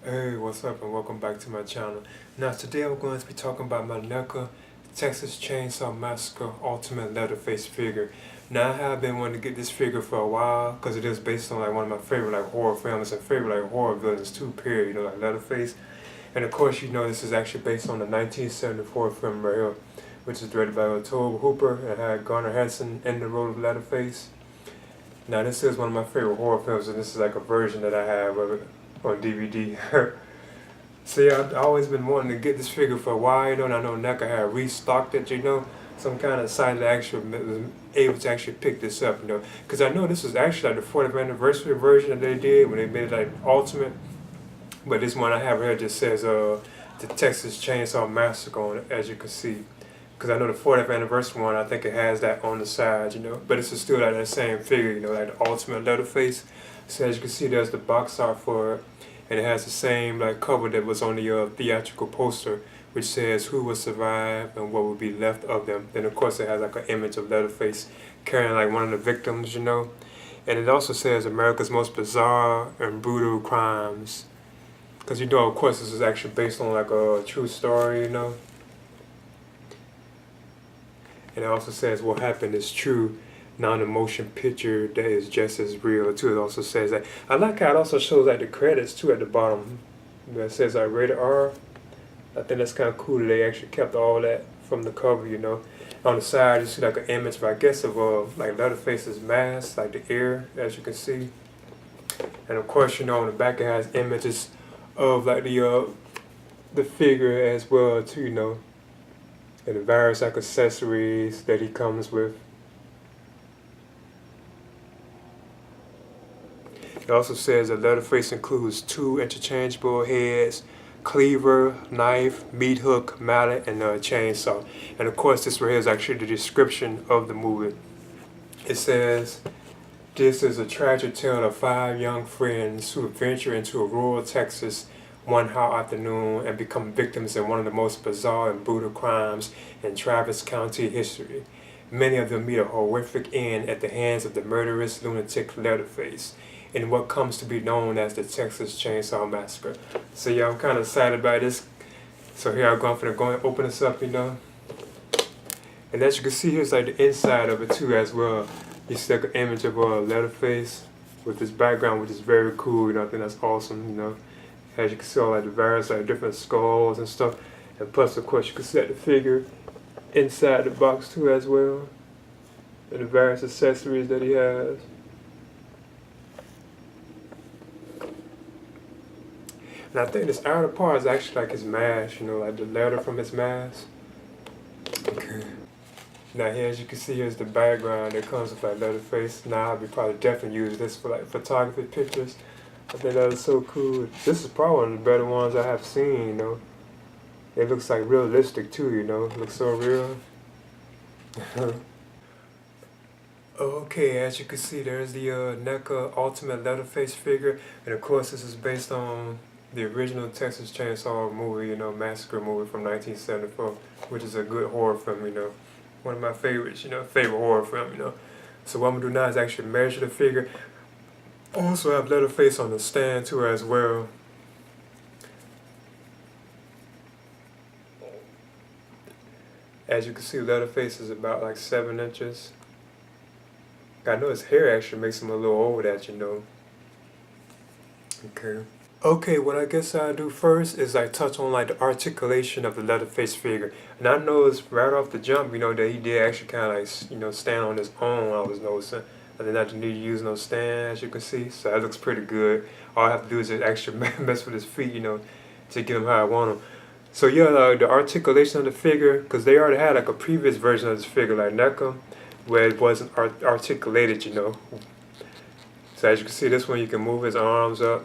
Hey, what's up and welcome back to my channel. Now today I'm going to be talking about my NECA Texas Chainsaw Massacre Ultimate Leatherface figure. Now I have been wanting to get this figure for a while because it is based on like one of my favorite like horror films and favorite like horror villains too, period, like Leatherface. And of course this is actually based on the 1974 film right here, which is directed by Tobe Hooper and had Garner Hansen in the role of Leatherface. Now this is one of my favorite horror films, and this is like a version that I have of it on DVD. So yeah, I've always been wanting to get this figure for a while, and I know NECA had restocked it, some kind of site that actually was able to actually pick this up, because I know this was actually like the 40th anniversary version that they did when they made it like Ultimate, but this one I have here just says the Texas Chainsaw Massacre on it, as you can see. Because I know the 40th anniversary one, I think it has that on the side, but it's still like that same figure, like the Ultimate Leatherface. So as you can see, there's the box art for it, and it has the same like cover that was on the theatrical poster, which says who will survive and what will be left of them. Then of course it has like an image of Leatherface carrying like one of the victims, and it also says America's most bizarre and brutal crimes. Because of course this is actually based on like a true story, And it also says what happened is true, not a motion picture that is just as real too. It also says that. I like how it also shows like the credits too at the bottom. It says like rated R. I think that's kind of cool that they actually kept all that from the cover, On the side you see like an image, I guess, of like Leatherface's mask, like the ear, as you can see. And of course, on the back it has images of like the figure as well too, and the various like accessories that he comes with. It also says that Leatherface includes 2 interchangeable heads, cleaver, knife, meat hook, mallet, and a chainsaw. And of course this right here is actually the description of the movie. It says, "This is a tragic tale of 5 young friends who venture into a rural Texas one hot afternoon and become victims in one of the most bizarre and brutal crimes in Travis County history. Many of them meet a horrific end at the hands of the murderous lunatic Leatherface in what comes to be known as the Texas Chainsaw Massacre." So yeah, I'm kind of excited about this. So here I'm going to open this up, And as you can see, here's like the inside of it too as well. You see like an image of Leatherface with this background, which is very cool. I think that's awesome. As you can see all like the various like different skulls and stuff, and plus of course you can see the figure inside the box too as well, and the various accessories that he has. And I think this outer part is actually like his mask, like the leather from his mask. Okay. Now here, as you can see, here's the background that comes with like Leatherface. Now I'll be probably definitely use this for like photography pictures. I think that is so cool. This is probably one of the better ones I have seen, It looks like realistic too, It looks so real. Okay, as you can see, there's the NECA Ultimate Leatherface figure. And of course this is based on the original Texas Chainsaw movie, Massacre movie from 1974, which is a good horror film, One of my favorites, favorite horror film, So what I'm going to do now is actually measure the figure. Also have Leatherface on the stand too as well. As you can see, Leatherface is about like 7 inches. I know his hair actually makes him a little over that, Okay. Okay, what I guess I'll do first is like touch on like the articulation of the Leatherface figure. And I noticed right off the jump, that he did actually kind of like, stand on his own. I was noticing. I did not need to use no stand, as you can see. So that looks pretty good. All I have to do is just actually mess with his feet, to get him how I want him. So yeah, the articulation of the figure, because they already had like a previous version of this figure, like NECA, where it wasn't articulated, So as you can see, this one you can move his arms up.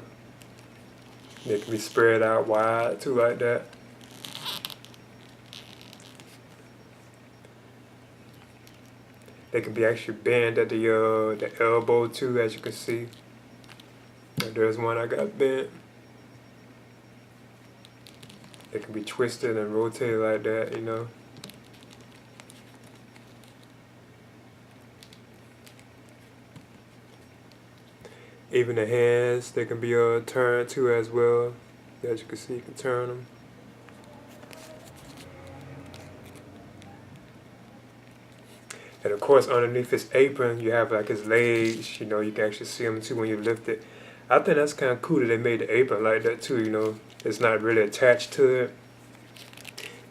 They can be spread out wide too, like that. They can be actually bent at the elbow too, as you can see. There's one I got bent. They can be twisted and rotated like that, Even the hands, they can be turned too as well. As you can see, you can turn them. And of course, underneath his apron, you have like his legs. You know, you can actually see them too when you lift it. I think that's kind of cool that they made the apron like that too. You know, it's not really attached to it.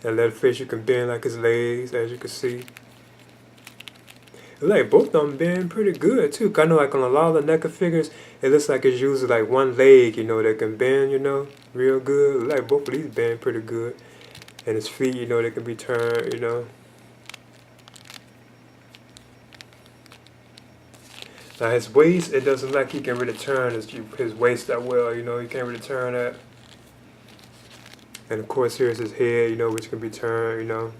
And Leatherface, you can bend like his legs, as you can see. Like both of them bend pretty good too. 'Cause I know like on a lot of the NECA figures, it looks like it's usually like one leg, you know, that can bend, you know, real good. Like both of these bend pretty good. And his feet, you know, they can be turned, you know. Now his waist, it doesn't look like he can really turn his waist that well, you know, he can't really turn that. And of course here's his head, you know, which can be turned, you know.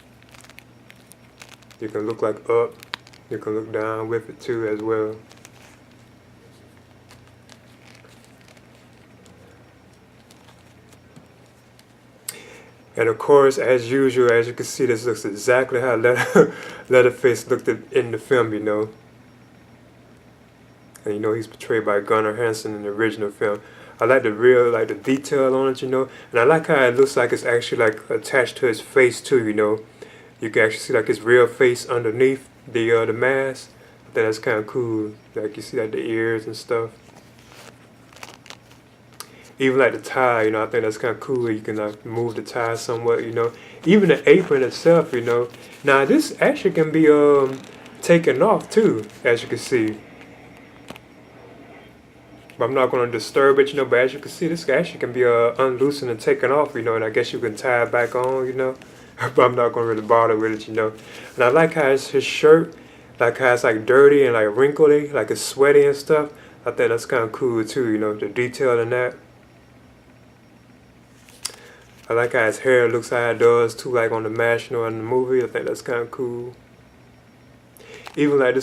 You can look like up, you can look down with it too as well. And of course, as usual, as you can see, this looks exactly how Leatherface looked in the film, you know. And you know he's portrayed by Gunnar Hansen in the original film. I like the detail on it, you know. And I like how it looks like it's actually like attached to his face too, you know. You can actually see like his real face underneath the mask. I think that's kind of cool. Like you see like the ears and stuff. Even like the tie, you know, I think that's kind of cool. You can like move the tie somewhat, you know. Even the apron itself, you know. Now this actually can be taken off too, as you can see. But I'm not going to disturb it, you know. But as you can see, this actually can be unloosened and taken off, you know. And I guess you can tie it back on, you know. But I'm not going to really bother with it, you know. And I like how his shirt, like how it's like dirty and like wrinkly, like it's sweaty and stuff. I think that's kind of cool too, you know, the detail in that. I like how his hair looks how it does too, like on the mask, you know, in the movie. I think that's kind of cool. Even like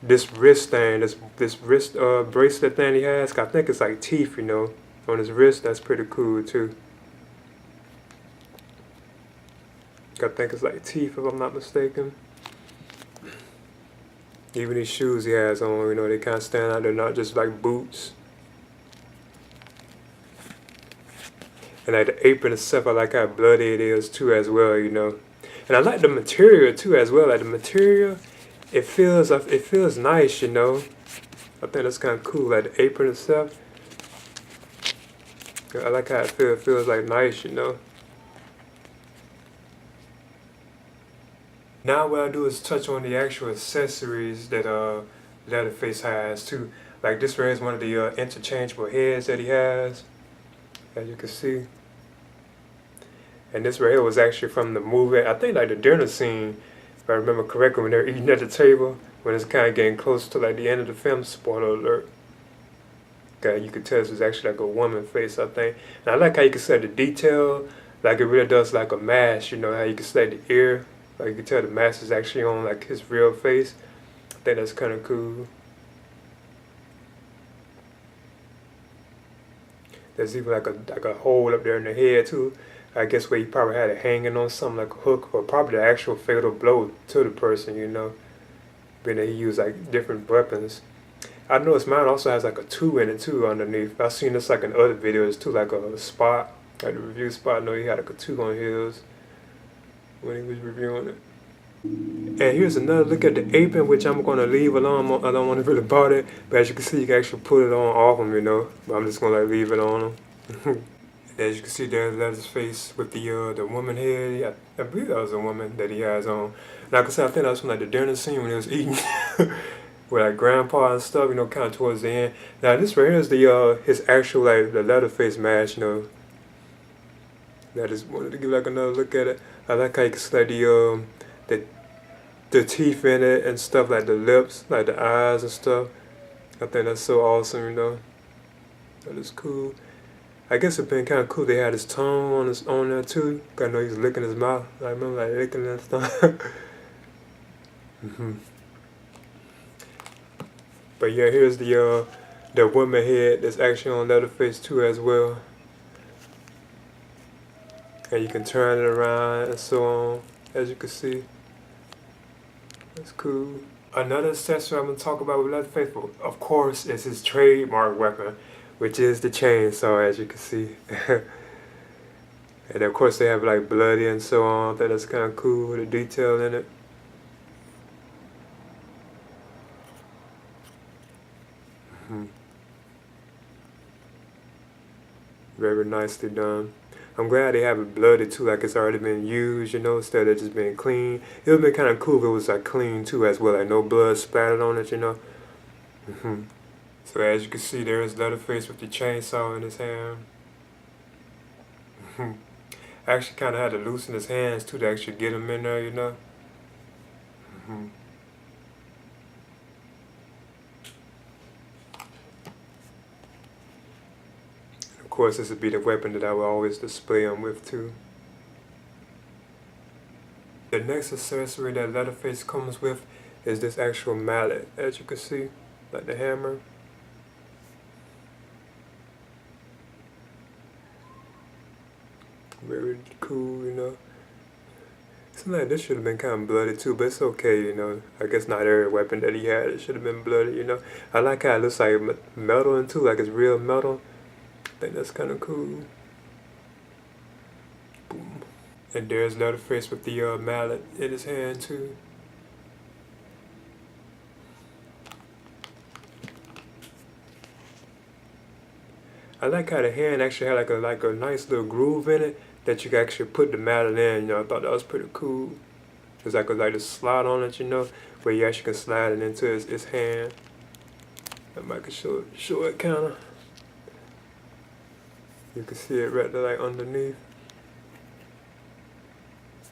this wrist thing, this wrist bracelet thing he has. I think it's like teeth, you know, on his wrist. That's pretty cool too. I think it's like teeth, if I'm not mistaken. Even these shoes he has on, you know, they kind of stand out. They're not just like boots. And like the apron itself, I like how bloody it is too as well, you know. And I like the material too as well. Like the material, it feels nice, you know. I think that's kind of cool. Like the apron itself, I like how it feels. It feels like nice, you know. Now what I do is touch on the actual accessories that Leatherface has too. Like this right here is one of the interchangeable heads that he has, as you can see. And this right here was actually from the movie, I think like the dinner scene, if I remember correctly, when they're eating at the table, when it's kind of getting close to like the end of the film, spoiler alert. Okay, you could tell this was actually like a woman face, I think. And I like how you can see the detail, like it really does like a mask, you know, how you can see the ear. Like you can tell the mask is actually on like his real face. I think that's kind of cool. There's even like a hole up there in the head too. I guess where he probably had it hanging on something like a hook, or probably the actual fatal blow to the person, you know. Being that he used like different weapons. I noticed mine also has like a 2 in it too underneath. I've seen this like in other videos too, like a spot, like the review spot. I know he had like a 2 on his when he was reviewing it. And here's another look at the apron, which I'm going to leave alone. I don't want to really bother it, but as you can see, you can actually put it on off him, you know. But I'm just going to like leave it on him. As you can see, there's Leatherface with the woman head. I believe that was a woman that he has on. Like I said, I think that was from like the dinner scene when he was eating with like grandpa and stuff, you know, kind of towards the end. Now this right here is the his actual like the Leatherface mask, you know. I just wanted to give like another look at it. I like how you can see like the teeth in it and stuff, like the lips, like the eyes and stuff. I think that's so awesome, you know. That is cool. I guess it'd been kind of cool. They had his tongue on there too. I know he's licking his mouth. I remember like licking that stuff. But yeah, here's the woman head that's actually on Leatherface too as well. And you can turn it around and so on, as you can see. That's cool. Another accessory I'm gonna talk about with Leatherface, of course, is his trademark weapon, which is the chainsaw, as you can see. And of course they have like bloody and so on. I think that's kind of cool with the detail in it. Very nicely done. I'm glad they have it bloody too, like it's already been used, you know, instead of just being clean. It would be kind of cool if it was like clean too as well, like no blood splattered on it, you know. So as you can see, there is Leatherface with the chainsaw in his hand. I actually kind of had to loosen his hands too to actually get him in there, you know. Of course, this would be the weapon that I would always display him with too. The next accessory that Leatherface comes with is this actual mallet, as you can see, like the hammer. Very cool, you know. Something like this should have been kind of bloody too, but it's okay, you know. I guess not every weapon that he had, it should have been bloody, you know. I like how it looks like metal and too, like it's real metal. I think that's kind of cool. Boom. And there's Leatherface with the mallet in his hand too. I like how the hand actually had like a nice little groove in it that you can actually put the mallet in. You know, I thought that was pretty cool. There's like a slot on it, you know, where you actually can slide it into his hand. I might can show it kind of. You can see it right there, like underneath.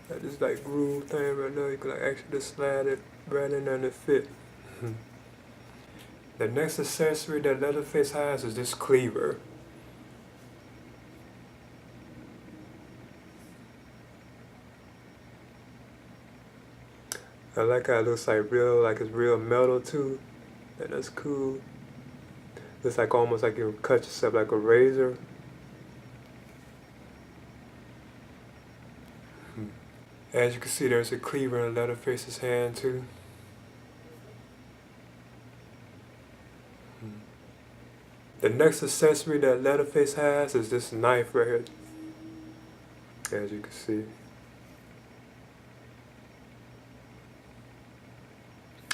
Like this like groove thing right there. You can like actually just slide it right in there and it fit. The next accessory that Leatherface has is this cleaver. I like how it looks like it's real metal too. And that's cool. It's like almost like you cut yourself like a razor. As you can see, there's a cleaver in Leatherface's hand too. The next accessory that Leatherface has is this knife right here. As you can see.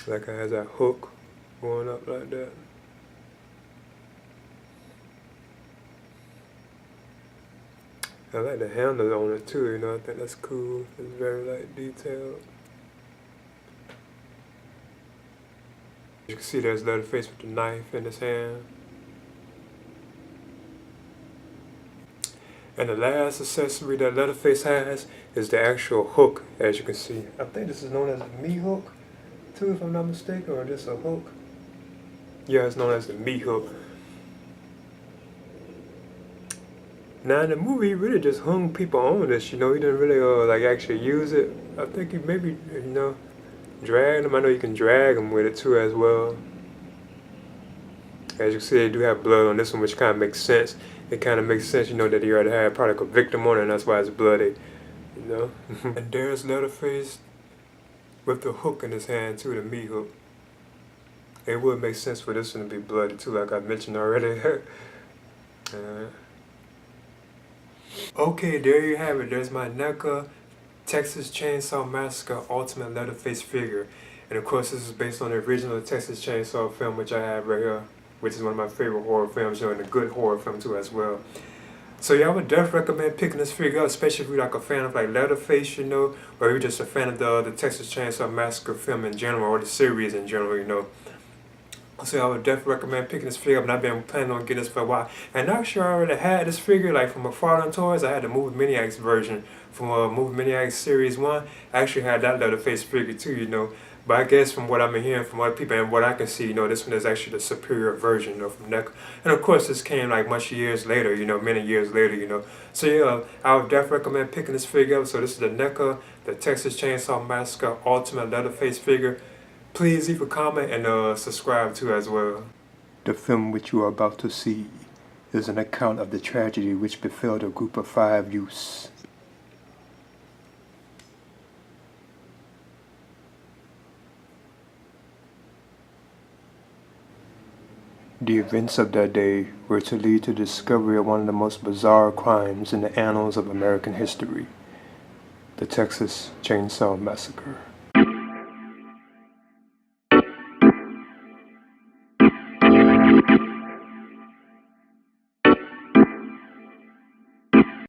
Like it has that hook going up like that. I like the handle on it too, you know, I think that's cool. It's very like detailed. You can see there's Leatherface with the knife in his hand. And the last accessory that Leatherface has is the actual hook, as you can see. I think this is known as a meat hook too, if I'm not mistaken, or just a hook. Yeah, it's known as the meat hook. Now in the movie, he really just hung people on this, you know, he didn't really like actually use it. I think he maybe, you know, dragged them. I know you can drag them with it too as well. As you can see, they do have blood on this one, which kind of makes sense. It kind of makes sense, you know, that he already had probably like a victim on it, and that's why it's bloody, you know. And there's Leatherface with the hook in his hand too, the meat hook. It would make sense for this one to be bloody too, like I mentioned already. Okay, there you have it. There's my NECA Texas Chainsaw Massacre Ultimate Leatherface figure. And of course, this is based on the original Texas Chainsaw film, which I have right here, which is one of my favorite horror films, you know, and a good horror film too as well. So yeah, I would definitely recommend picking this figure up, especially if you're like a fan of like Leatherface, you know, or you're just a fan of the Texas Chainsaw Massacre film in general, or the series in general, you know. So I would definitely recommend picking this figure up, and I've been planning on getting this for a while. And actually, I already had this figure like from a Fallen Toys. I had the Movie Maniacs version from Movie Maniacs Series 1. I actually had that Leatherface figure too, you know. But I guess from what I've been hearing from other people and what I can see, you know, this one is actually the superior version, you know, from NECA. And of course, this came like much years later, you know, many years later, you know. So yeah, I would definitely recommend picking this figure up. So this is the NECA, the Texas Chainsaw Massacre Ultimate Leatherface figure. Please leave a comment and subscribe too as well. The film which you are about to see is an account of the tragedy which befell the group of 5 youths. The events of that day were to lead to the discovery of one of the most bizarre crimes in the annals of American history, the Texas Chainsaw Massacre.